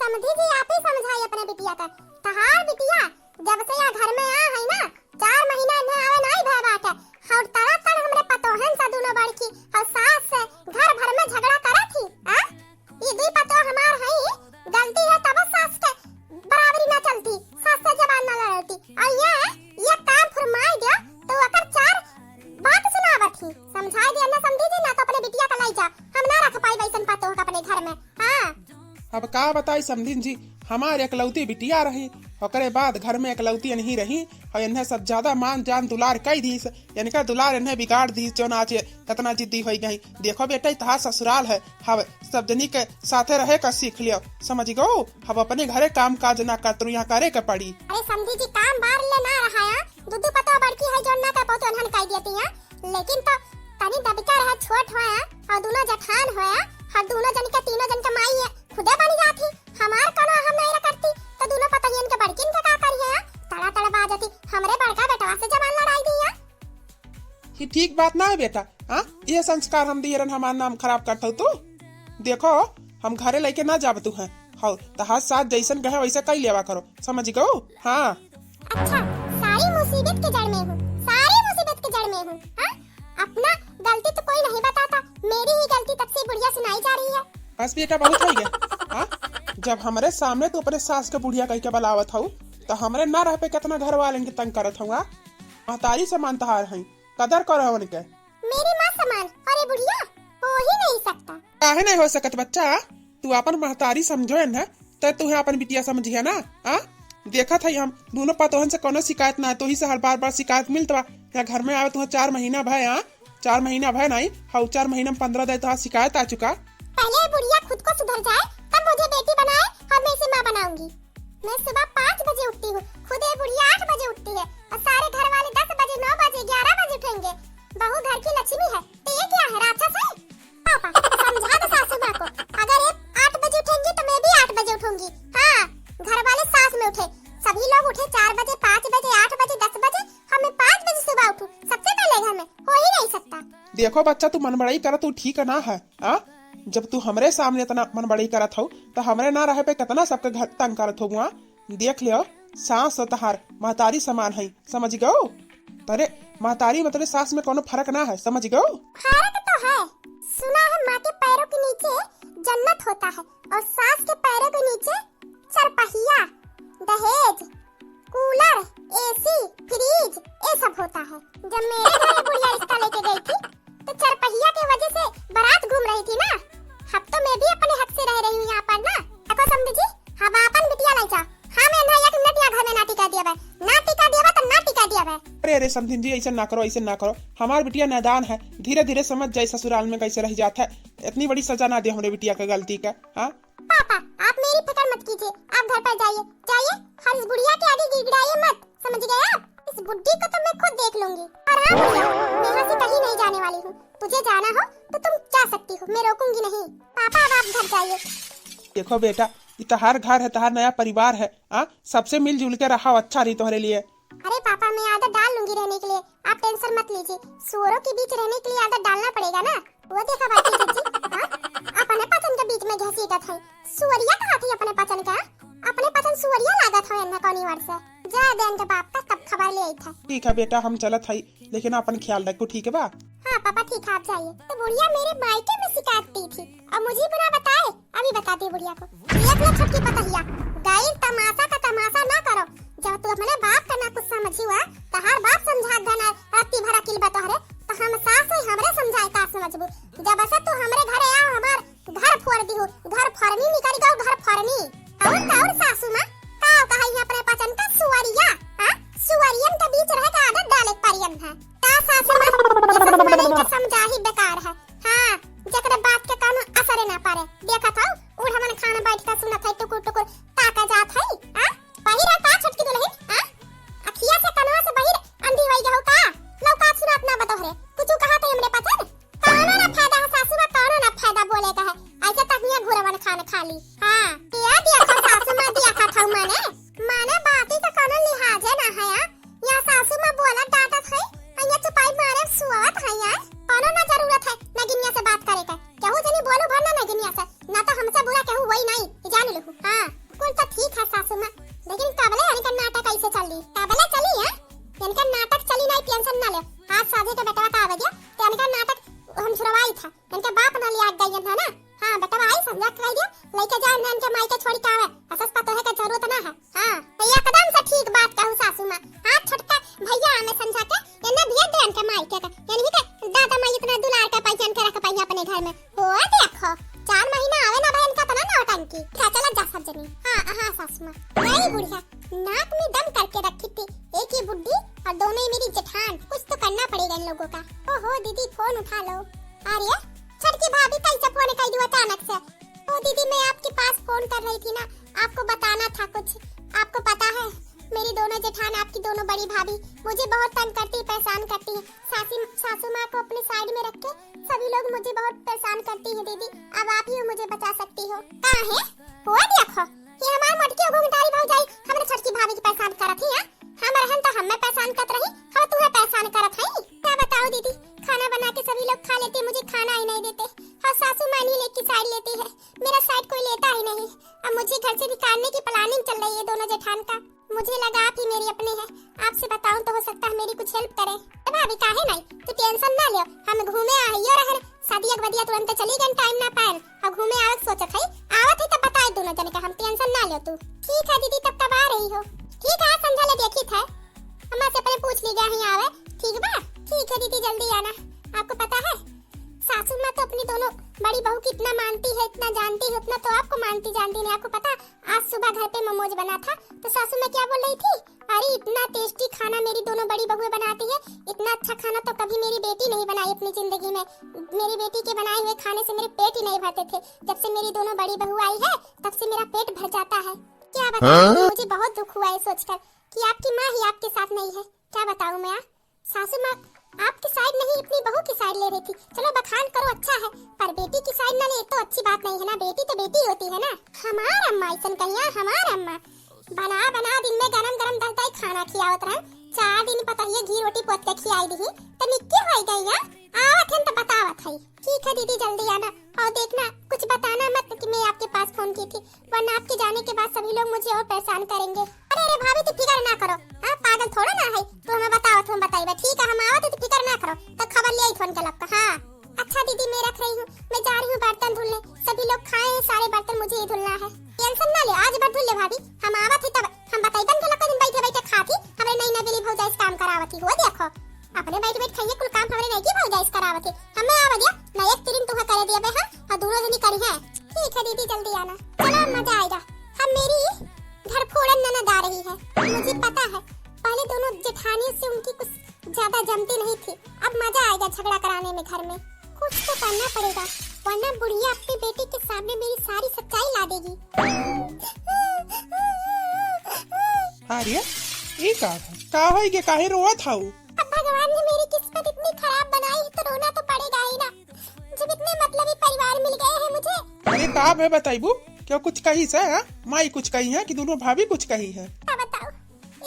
समझी जी आप ही समझाई अपने बिटिया का। तहार बिटिया जब से यहाँ घर में आ है ना 4 महीना इन्हें आवे नहीं भय बाटे। और तरह हमरे पतोहन सा दोनों बड़की और सास से घर भर में झगड़ा करा थी। हां ये दुई पतो हमार है, गलती है तब सास के बराबरी ना चलती, सास से जबान ना लड़ती। और ये काम फरमाई दिया तो अकर 4 बात सुनावत थी। समझाई दिया ना समझी जी ना तो अपने बिटिया का लाई जा, हम ना रख पाई वैसन पतो अपने घर में। हां अब का बताई समधिन जी, हमारे एकलौती बिटिया रही, ओकरे बाद घर में एकलौती नहीं रही और इन्हें सब ज्यादा मान जान दुलार कई दी, इनका दुलार इन्हें बिगाड़ दी। जो नाचे कितना जिद्दी हो गई। देखो बेटा तहार ससुराल है, हव सब जनी के साथे रहे का सीख लियो, समझ गो। हम अपने घरे काम काज ना कर तू यहाँ करे के पड़ी। अरे समझी जी काम बार ले ना रहा है, दुदू पतो बड़की है जो ना का पतो अनहन कह देती है। लेकिन तो तनी दबका रहा छोट होया और दोनों जठान होया, हर दोनों जन के तीनों जन के माई है खुदे बन जाती। हमार कोनो हम नहीं करती तो दोनों पतहियन के बड़किन के का करिए। तड़ा तड़ा बाजती हमरे बड़का बेटवा से जबान लड़ाई दी है। ये ठीक बात ना है बेटा। हाँ ये संस्कार हम दिए हमार नाम खराब करता तू। देखो हम घरे लेके ना जाब तू है, हो तहार साथ जैसन कहे वैसे कई लेवा करो, समझ गो। हाँ अच्छा सारी मुसीबत के जड़ में हूँ, सारी मुसीबत के जड़ में हूँ। हाँ अपना गलती तो कोई नहीं बताता, मेरी ही गलती तब से बुढ़िया सुनाई जा रही है। बस बेटा बहुत हो गया। हाँ जब हमारे सामने तो अपने सास के बुढ़िया कह के बुलावत हूँ तो हमरे ना रह पे कितना घर वाले के तंग करत हुआ। महतारी समान तहार है, कदर करो उनके। मेरी माँ समान अरे बुढ़िया हो ही नहीं सकता। काहे नहीं हो सकत बच्चा, तू अपन महतारी समझो न तो तू अपन बिटिया समझिया ना। हाँ देखा था हम दोनों पतोहन से कोनो शिकायत ना, तो ही से हर बार शिकायत मिलता। यहाँ घर में आवे तुम्हें 4 महीना भय। हाँ 4 महीना भय नहीं, हाँ 4 महीना में 15 दिन तो शिकायत आ चुका। पहले बुढ़िया खुद को सुधर जाए तब मुझे बेटी बनाए और मैं इसे माँ बनाऊंगी। मैं सुबह 5 बजे उठती हूँ, खुद ये बुढ़िया 8 बजे उठती है और सारे घर वाले 10 बजे 9 बजे 11 बजे उठेंगे। बहू घर की लक्ष्मी है तो ये क्या है राक्षस है? पापा समझा दो सासू माँ को, अगर ये 8 बजे उठेंगी तो मैं भी 8 बजे उठूंगी। हाँ घर वाले सास में उठे, सभी लोग उठे 4 बजे 5 बजे 8 बजे 10 बजे, हमें 5 बजे सुबह उठूं सबसे पहले घर में, हो ही नहीं सकता। देखो बच्चा तू मनबड़ाई कर तू ठीक ना है। हाँ जब तू हमरे सामने इतना मनबड़ाई करत हो तो हमरे ना रहे पे कितना सबके घर तंग करत हो। देख लियो सास तहार महतारी समान है, समझ गो। अरे महतारी मतलब सास में कोनो फर्क ना है, समझ गो। फर्क तो है, सुना है माँ के पैरों के नीचे जन्नत होता है और सास के पैरों के नीचे चरपहिया, दहेज, कूलर, एसी, फ्रिज ये सब होता है। जब मेरे घर बुढ़िया रिश्ता लेके गई थी तो चरपहिया के वजह से बारात घूम रही थी ना। अब तो मैं भी अपने हक से रह रही हूँ यहाँ पर ना। देखो समझी जी हम अपन बिटिया लाई जा, हाँ मैं ना एक मिनट यहाँ घर में ना टिका दिया ना टिका दिया तो ना टिका दिया। अरे अरे समधिन जी ऐसे ना करो, ऐसे ना करो। हमार बिटिया नादान है, धीरे धीरे समझ जाए ससुराल में कैसे रह जाता है। इतनी बड़ी सजा ना दे हमारे बिटिया का गलती का। हाँ पापा आप मेरी फिक्र मत कीजिए, आप घर पर जाइए जाइए, हर इस बुढ़िया के आगे गिड़गिड़ाइए मत, समझ गए आप? इस बुड्ढी को तो मैं खुद देख लूंगी। और हाँ बुढ़िया मैं यहाँ से कहीं नहीं जाने वाली हूँ, तुझे जाना हो तो तुम जा सकती हो, मैं रोकूंगी नहीं। पापा अब आप घर जाइए। देखो बेटा ये तहार घर है, तहार नया परिवार है। हाँ सबसे मिलजुल के रहा अच्छा रही तुम्हारे लिए। अरे पापा मैं आदत डाल लूंगी रहने के लिए, आप टेंशन मत लीजिए। सुअरों के बीच रहने के लिए आदत डालना पड़ेगा ना। वो देखा बाकी जी हाँ अपने पतन के बीच में घसीटत है। सुअरिया कहाँ थी अपने पतन का? अपने पतन सुअरिया लागत है इनका कौनी वर्ष से जा देन के बाप का तब खबर ले आई था। ठीक है बेटा हम चलत है, लेकिन अपन ख्याल रखो ठीक है बा। हाँ पापा ठीक है आप जाइए। तो बुढ़िया मेरे मायके में शिकायत की थी और मुझे बिना बताए अभी बताती बुढ़िया को। एक ना छुटकी पतहिया गाइल तमाशा का तमाशा ना करो। जब तू अपने बाप का ना कुछ समझी हुआ तो हर बाप समझा देना राती भरा किल बतहरे तो हम सास से हमरे समझाए का समझबू। जब ऐसा तू हमरे घरे आओ हमार घर फोड़ दी हो, घर फरनी निकल गओ घर फरनी। और सासू मां काओ कहा यहाँ अपने पचन का सुअरिया। हां सुअरियन के बीच रह के आदत डाले परियन है का सासू मां ये समझा ही बेकार है। हां जकरे बात के कानून असर ना पारे देखा था उड़ हमन खाना बैठ के सुनत है टुकुर टुकुर ताका नन के माई के छोड़ी का आवे असस्ता तो है का जरूरत ना है। हां तो एकदम से ठीक बात कहू सासू मां। हां छोटका भैया हमें समझा के इन्ने भेज दे के माई के यानी कि दादा माई इतना दुलार का पैजन के रख पाई अपने घर में हो देखो 4 महीना आवे ना बहन का तना ना टंकी क्या चला जा सब जनी। हां सासू मां नहीं बुढ़िया नाक में दम करके रखी थी एक ही बुड्ढी और दोनों ही मेरी जेठान। कुछ तो करना पड़ेगा इन लोगों का। ओहो दीदी फोन उठा लो। अरे छटकी भाभी कैसे फोन कर दिया अचानक से। ओ दीदी मैं आपके पास फोन कर रही थी ना आपको बताना था कुछ। आपको पता है मेरी दोनों जेठान आपकी दोनों बड़ी भाभी मुझे बहुत तंग करती परेशान करती है। सासू माँ को अपने साइड में रख के सभी लोग मुझे बहुत परेशान करती है। दीदी अब आप ही मुझे बचा सकती हो। कहाँ है वो देखो ये हमारी मटकी घुंघटारी भौजाई हमने छटकी भाभी की परेशान करत ही। हम रहन तो हमें परेशान करत रही हम तुम्हें परेशान करत हई। क्या बताओ दीदी खाना बना के सभी लोग खा लेते मुझे खाना ही नहीं देते और सासू माँ ही लेके साइड लेती है मेरा साइड कोई लेता ही नहीं। अब मुझे घर से निकालने की प्लानिंग चल रही है दोनों जेठान का। मुझे लगा आप ही मेरी अपनी है आपसे बताऊं तो हो सकता है मेरी कुछ हेल्प करे। भाभी काहे नहीं तू टेंशन ना लियो हम घूमे आइयो रहे शादी एक बदिया तुरंत चली गई टाइम ना पाए और घूमे आवत सोचत हई आवत है तब बताए दोनों जने का हम टेंशन ना लियो तू। ठीक है दीदी तब आ रही हो। ठीक है समझा ले देखी था अम्मा से पहले पूछ ली गया ही आवे ठीक बा। ठीक है दीदी जल्दी आना। आपको पता है सासू माँ तो अपनी दोनों बड़ी बहू की इतना मानती है इतना जानती है उतना तो आपको मानती जानती नहीं। आपको पता आज सुबह घर पे मोमोज बना था तो सासू माँ क्या बोल रही थी अरे इतना टेस्टी खाना मेरी दोनों बड़ी बहुएं बनाती है इतना अच्छा खाना तो कभी मेरी बेटी नहीं बनाई अपनी जिंदगी में। मेरी बेटी के बनाए हुए खाने से मेरे पेट ही नहीं भरते थे। जब से मेरी दोनों बड़ी बहू आई है तब से मेरा पेट भर जाता है। क्या बताऊं मुझे बहुत दुख हुआ है सोचकर कि आपकी माँ ही आपके साथ नहीं है। क्या बताऊं मैं सासू माँ आपकी साइड नहीं अपनी बहू की साइड ले रही थी। चलो बखान करो अच्छा है पर बेटी की साइड ना ले तो अच्छी बात नहीं है ना। बेटी तो बेटी होती है ना। हमार अम्मा ऐसा कहिया हमार अम्मा बना बना दिन में गरम गरम दही खाना खियावत रहे 4 दिन पता है घी रोटी पोत के खिलाई दी तो निक्की हो गई है आवत है तो बतावत है। ठीक है दीदी जल्दी आना और देखना कुछ बताना मत कि मैं आपके पास फोन की थी वरना आपके जाने के बाद सभी लोग मुझे और परेशान करेंगे। अरे भाभी तू फिक्र ना करो आप पागल थोड़ा ना है तो हमें बताओ तुम बताइए। ठीक है हम आवत तो फिक्र ना करो तो खबर ले आई फोन के लगता। हाँ अच्छा दीदी मैं रख रही हूँ मैं जा रही हूँ बर्तन धुलने। सभी लोग खाए हैं सारे बर्तन मुझे ही धुलना है। टेंशन ना ले आज बार धुल ले भाभी हम आवत ही तब हम बताइबन के लगता दिन बैठे बैठे खाती हमरे नई नवेली भौजाई इस काम करावती हो देखो अपने बैठ बैठ खाइए कुल काम हमरे नहीं की भौजाई इस करावती हमें आवा दिया ना एक तिरिन तुहा करे दिया बे हम और दोनों जनी करी है। ठीक है दीदी जल्दी आना चलो मजा आएगा। हम मेरी घर फोड़न ननद आ रही है मुझे पता है पहले दोनों जेठानियों से उनकी कुछ ज्यादा जमती नहीं थी। अब मजा आएगा झगड़ा कराने में घर में कुछ तो करना पड़ेगा वरना बुढ़िया अपनी बेटी के सामने मेरी सारी सच्चाई ला देगी। आर्या ये का है के काहे रोवत हाउ। अब भगवान ने मेरी किस्मत इतनी खराब बनाई है तो रोना तो पड़ेगा ही ना जब इतने मतलबी परिवार मिल गए हैं मुझे। अरे का है बताइबू क्या कुछ कही से माई कुछ कही है कि दोनों भाभी कुछ कही है। क्या बताऊं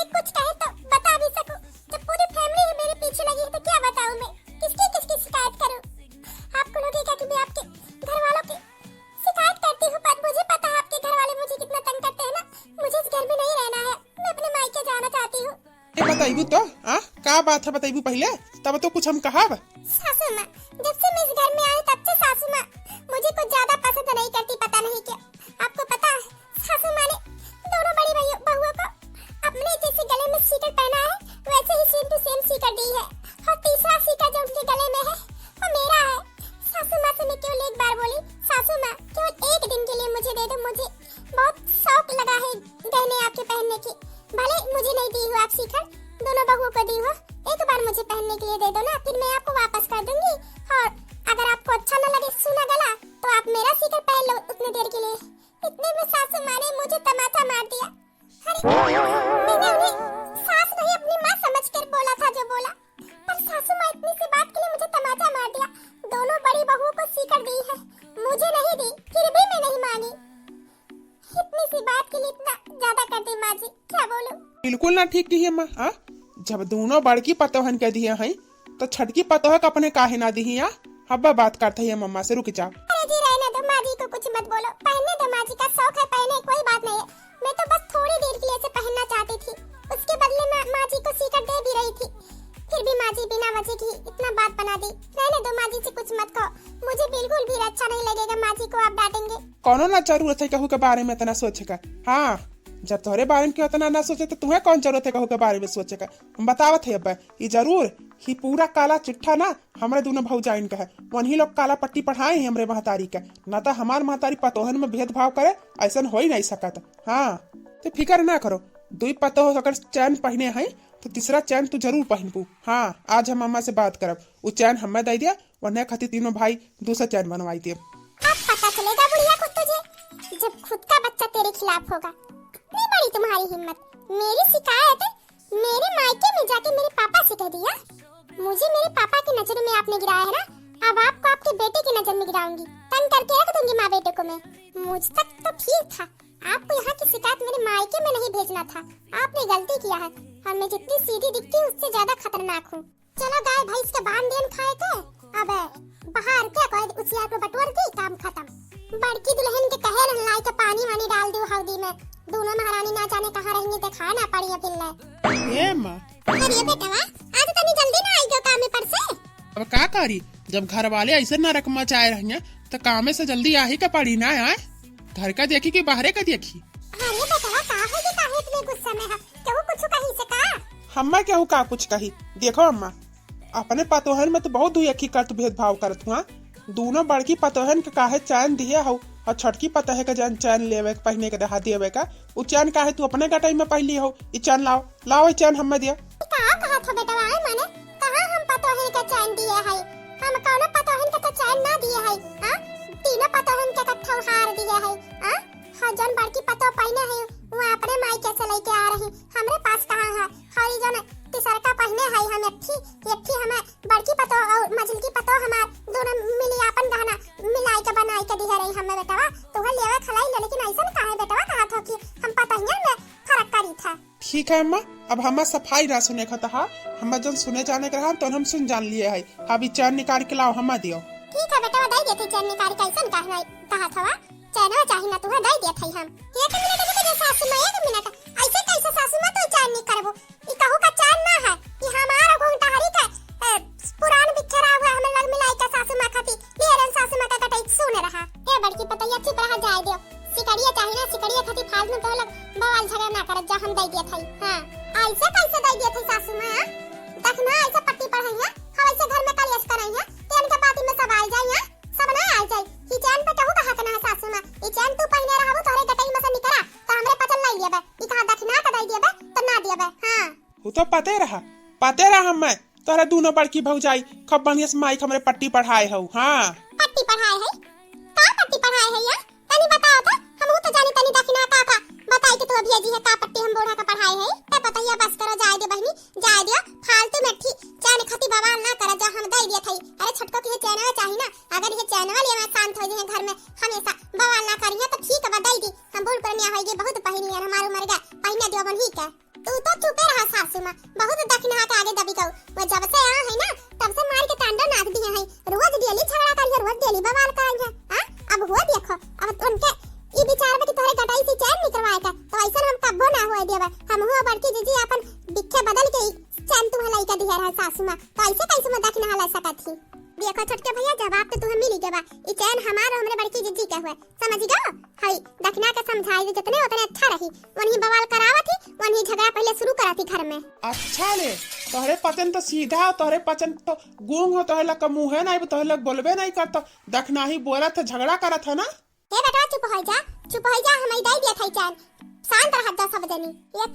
एक कुछ कहे तो बता भी सकूं जब पूरी फैमिली है मेरे पीछे लगी है तो क्या बताऊं मैं किसकी शिकायत करूं। आपको लगेगा कि मैं आपके घर वालों की शिकायत करती हूँ पर मुझे पता है आपके घर वाले मुझे कितना तंग करते हैं ना। मुझे इस घर में नहीं रहना है मैं अपने मायके जाना चाहती हूँ। ये बताइबू तो का बात है बताइबू पहले तब तो कुछ हम कहा। सासू माँ जब से मैं इस घर में आई तब से सासू माँ मुझे कुछ ज्यादा पसंद नहीं करती पता नहीं क्या। आपको पता है सासू माँ ने दोनों बड़ी बहुओं को अपने जैसे गले में सीकर पहना है वैसे ही सेम टू सेम सीकर दी है और तीसरा सीकर जो उनके गले में है वो मेरा है। सासू माँ से मैं केवल एक बार बोली सासू माँ केवल एक दिन के लिए मुझे दे दो मुझे बहुत शौक लगा है गहने आपके पहनने की। भले मुझे नहीं दी हो आप सीकर दोनों बहुओं को दी हो एक बार मुझे पहनने के लिए दे दो ना फिर मैं आपको वापस कर दूंगी और अगर आपको अच्छा न लगे सुना गला तो आप मेरा सीकर पहन लो उतनी देर के लिए। इतने में सासू माँ ने मुझे तमाचा मार दिया। अरे मैंने उन्हें सास नहीं अपनी माँ समझकर बोला था जो बोला पर सासू माँ इतनी सी बात के लिए मुझे तमाचा मार दिया। दोनों बड़ी बहुओं को सीकर दी है मुझे नहीं दी फिर भी मैं नहीं मानी। इतनी सी बात के लिए इतना ज्यादा कर दी माँ जी क्या बोलूं। बिल्कुल ना ठीक की है माँ जब दोनों बड़की पतोहन के दिए हैं तो छटकी पतोह का अपने काहे ना दी हब्बा बात करते है मम्मा से रुक जाओ। अरे जी रहने दो माँ जी को कुछ मत बोलो पहनने दो माँ जी का शौक है पहने कोई बात नहीं है। मैं तो बस थोड़ी देर के लिए इसे पहनना चाहती थी उसके बदले में माँ जी को सीकर दे भी रही थी फिर भी माँ जी बिना वजह की इतना बात बना दी। रहने दो माँ जी से कुछ मत कहो मुझे बिल्कुल भी अच्छा नहीं लगेगा माँ जी को आप डांटेंगे कौनो ना जरूरत है कहू के बारे में इतना सोचे का। हाँ, जब तोहरे बारे में इतना ना सोचे तो तुम्हें कौन जरूरत है कहू के बारे में सोचे का। हम बतावत है अब ये जरूर ही पूरा काला चिट्ठा ना हमारे दोनों भौजाइन का है। वही लोग काला पट्टी पढ़ाए हैं हमरे महतारी का, ना तो हमार महतारी पतोहन में भेदभाव करे, ऐसा हो ही नहीं सकता। हाँ, तो फिक्र ना करो, दुई पतोह अगर चैन पहने हैं तो तीसरा चैन तू जरूर पहनबू। हाँ, आज हम अम्मा से बात करब, वो चैन हमें दे दिया, वरना खातिर तीनों भाई दूसरा चैन बनवाई दिए। अब पता चलेगा बुढ़िया को तुझे, जब खुद का बच्चा तेरे खिलाफ होगा। इतनी बड़ी तुम्हारी हिम्मत, मेरी शिकायत मेरे मायके में जाके मेरे पापा से कह दिया। मुझे मेरे पापा की नजर में आपने गिराया है ना, अब आपको आपके बेटे की नजर में गिराऊंगी, तंग करके रख दूंगी माँ बेटे को मैं। मुझ तक तो ठीक था, आपको यहाँ की शिकायत मेरे मायके में नहीं भेजना था, आपने गलती किया है। और मैं जितनी सीधी दिखती हूँ उससे ज्यादा खतरनाक हूँ। चलो गाय भैंस के बांध देन खाए के, अब बाहर क्या कोई उचिया को बटोर दी, काम खत्म। बड़की दुल्हन के कहे लाई के पानी वानी डाल दो हल्दी में, दोनों महारानी ना जाने कहाँ रहेंगे तो खाना पड़ी पिल्ले। ए माँ, अरे बेटवा आज तनी जल्दी ना आई गयो काम में पर से। अब का करी, जब घर वाले ऐसे ना रकमा चाहे रहिए तो कामे से जल्दी आ ही का पड़ी ना। आए घर का देखी कि बाहरे का देखी। अरे बेटवा काहे इतने गुस्सा में है, केहू कुछ कही से का? हम्मा केहू का कुछ कही। देखो अम्मा, अपने पतोहन में तो बहुत दुई अखी करत भेदभाव करत हुआ। दोनों बड़की पतोहन के काहे चैन दिए हो और छोटकी पतोहे के जन चैन लेवे पहने के दहा देवे का, उ चैन काहे तू अपने गटाई में पहली हो। ई चैन लाओ लाओ, ई चैन हमें दिया। का कहा था बेटवा माने कहां हम पतोहन के चैन दिए है, हम कौनो पतोहन के तो चैन ना दिए है। हां, तीनों पतोहन के कट्ठा हार दिए है। हां, जन बड़की पतो पहने है वो अपने मायके से लेके आ रही, हमरे पास कहां है। हरी जन तीसर का पहने है, हम एक हमें बड़की पतो और मझिलकी पतो हमार दोनों मिली अपन गहना मिलाई के बनाई के दिए रही हमें बेटवा। तो लेवे खलाई ले, लेकिन ऐसा काहे बेटवा कहा था कि हम पतोहिया में फर्क करी था। ठीक है अम्मा, अब हमारा सफाई ना सुने का था, हम जन सुने जाने के रहा तो हम सुन जान लिए है। अभी चैन निकाल के लाओ हमें दियो। ठीक है बेटा, दे देते चैन निकाल के, ऐसा कहा था चैनवा चाहिए ना तुम्हें दे दिया था हम। एक मिनट रुको जा सासू मां, एक मिनट। ऐसे कैसे सासू मां तो चैन नहीं करबो, ई कहू का चैन ना है, ई हमारा घोंटा हरी का पुरान बिखरा हुआ हमें लग मिलाई का सासू मां खाती लेरन सासू मां का कटाई सुन रहा। ए बड़की पतैया चुप रहा, जाए दियो। सिकड़िया चाहिए ना, सिकड़िया खाती फालतू तो लग बवाल झगड़ा ना कर, जा हम दे दिया था। हां, ऐसे कैसे दे दिया था सासू मां? देखना ऐसे पट्टी पढ़ाई है, हम ऐसे घर में कलेश कराई है, तेन के बात में सब आ जाए, सब ना आ जाए। ई चैन पे कहू कहा कना सासू मां, ई चैन तू पहने रहबो तोरे गटई में से निकरा तो हमरे पचल नहीं लेबे, ई कहा दक्षिणा का दई देबे तो ना देबे। हां, वो तो पते रहा हमें तोरा दोनों बड़की भौजाई खूब बढ़िया से माइक हमरे पट्टी पढ़ाए हो। हाँ, पट्टी पढ़ाए है का पट्टी पढ़ाए है यार, तनी बताओ तो हम तो जाने तनी दक्षिणा का बताई कि तू भेजी है का पट्टी हम बोढ़ा का पढ़ाए है। ते पतैया बस करो, जाए दे बहनी, जाए दियो, फालतू में चैन खाती बवाल ना कर, जा हम दे दिया थई। अरे छटको की चैनवा चाहिए ना, अगर ये चैनवा ले मैं शांत हो जाए घर में हमेशा बवाल ना करिए तो ठीक है, दे दी हम बूढ़ पुरनिया होइगे, बहुत पहनी है हमार उम्र का, पहने दियो बन ही का। तू तो चुपे रहा सासू मां, बहुत दक्षिणा के आगे दबी गऊ। वो जब से आ है ना तब से मार के तांडव नाच दिए है, रोज डेली झगड़ा करिए, रोज डेली बवाल करेंगे। हां, अब हुआ देखो, अब उनके ई विचार में कि तोरे गटाई से चैन निकलवाए का, तो ऐसा हम कब्बो ना होए देबे। हम हुआ बड़की जीजी अपन बिखे बदल के चैन तू हलाई का दिया रहा सासू मां, तो ऐसे कैसे मैं दक्षिणा हला सकत थी। देखो छोटके भैया, जवाब तो तुम्हें मिली गवा, ई चैन हमार हमरे बड़की जीजी का हुआ, समझ गयो। हई दक्षिणा के समझाई जितने उतने अच्छा रही, वही बवाल करावत थी, वही झगड़ा पहले शुरू कराती घर में। अच्छा ले, तोहरे पचन तो सीधा, तोहरे पचन तो गूंग हो, तोहरे लग मुँह नहीं, तोहरे लग बोलबे नहीं करता, दखना ही बोला था, झगड़ा करा था ना। ए बेटा चुप हो जा, हम दे दिया था चैन, शांत रह जा सब जनी। ये